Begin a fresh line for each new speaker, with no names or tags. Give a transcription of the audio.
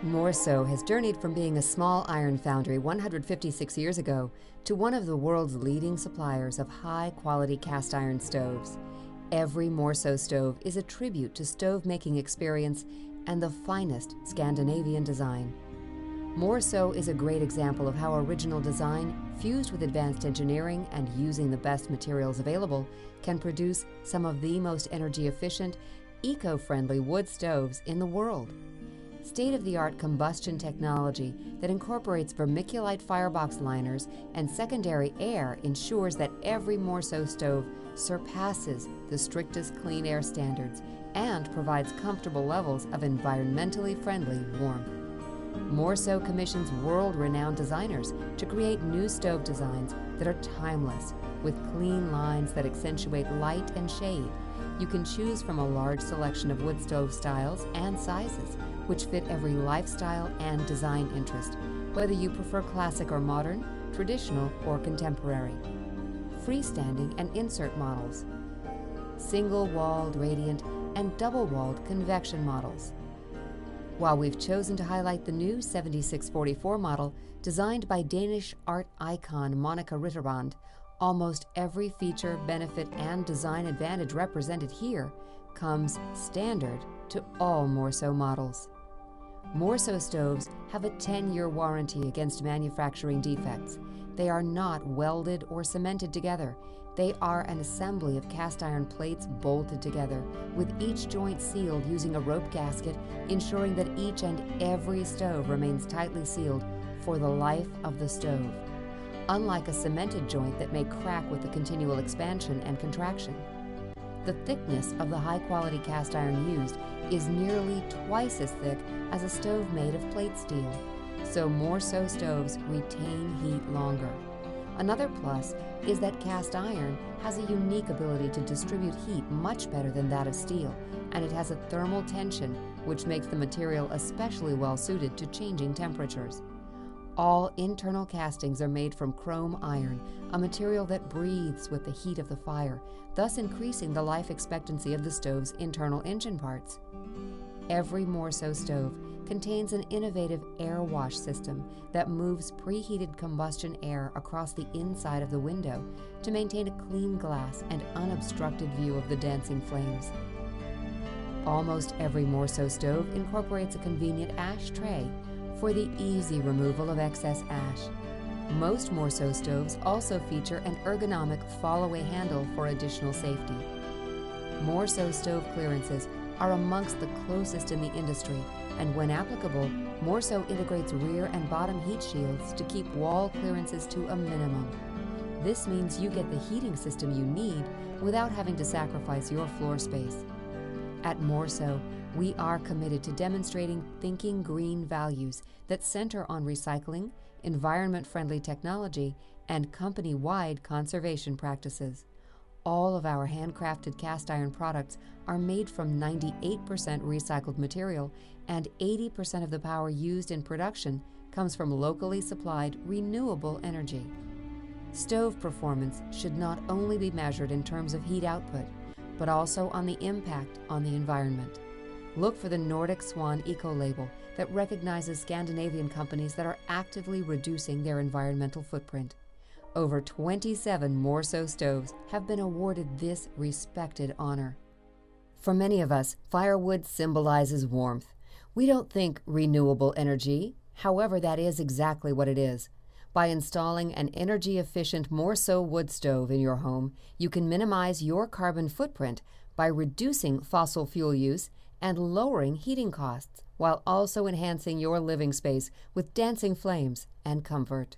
Morso has journeyed from being a small iron foundry 156 years ago to one of the world's leading suppliers of high-quality cast iron stoves. Every Morso stove is a tribute to stove-making experience and the finest Scandinavian design. Morso is a great example of how original design, fused with advanced engineering and using the best materials available, can produce some of the most energy-efficient, eco-friendly wood stoves in the world. State-of-the-art combustion technology that incorporates vermiculite firebox liners and secondary air ensures that every Morso stove surpasses the strictest clean air standards and provides comfortable levels of environmentally friendly warmth. Morso commissions world-renowned designers to create new stove designs that are timeless, with clean lines that accentuate light and shade. You can choose from a large selection of wood stove styles and sizes, which fit every lifestyle and design interest, whether you prefer classic or modern, traditional or contemporary. Freestanding and insert models, single-walled radiant and double-walled convection models. While we've chosen to highlight the new 7644 model designed by Danish art icon Monica Ritterband, almost every feature, benefit, and design advantage represented here comes standard to all Morso models. Morso stoves have a 10-year warranty against manufacturing defects. They are not welded or cemented together. They are an assembly of cast iron plates bolted together, with each joint sealed using a rope gasket, ensuring that each and every stove remains tightly sealed for the life of the stove, unlike a cemented joint that may crack with the continual expansion and contraction. The thickness of the high-quality cast iron used is nearly twice as thick as a stove made of plate steel, so Morso stoves retain heat longer. Another plus is that cast iron has a unique ability to distribute heat much better than that of steel, and it has a thermal tension which makes the material especially well suited to changing temperatures. All internal castings are made from chrome iron, a material that breathes with the heat of the fire, thus increasing the life expectancy of the stove's internal engine parts. Every Morso stove contains an innovative air wash system that moves preheated combustion air across the inside of the window to maintain a clean glass and unobstructed view of the dancing flames. Almost every Morso stove incorporates a convenient ash tray for the easy removal of excess ash. Most Morso stoves also feature an ergonomic fall-away handle for additional safety. Morso stove clearances are amongst the closest in the industry, and when applicable, Morso integrates rear and bottom heat shields to keep wall clearances to a minimum. This means you get the heating system you need without having to sacrifice your floor space. At Morso, we are committed to demonstrating thinking green values that center on recycling, environment-friendly technology, and company-wide conservation practices. All of our handcrafted cast iron products are made from 98% recycled material, and 80% of the power used in production comes from locally supplied renewable energy. Stove performance should not only be measured in terms of heat output, but also on the impact on the environment. Look for the Nordic Swan Eco-label that recognizes Scandinavian companies that are actively reducing their environmental footprint. Over 27 Morso stoves have been awarded this respected honor. For many of us, firewood symbolizes warmth. We don't think renewable energy, however, that is exactly what it is. By installing an energy-efficient Morso wood stove in your home, you can minimize your carbon footprint by reducing fossil fuel use and lowering heating costs, while also enhancing your living space with dancing flames and comfort.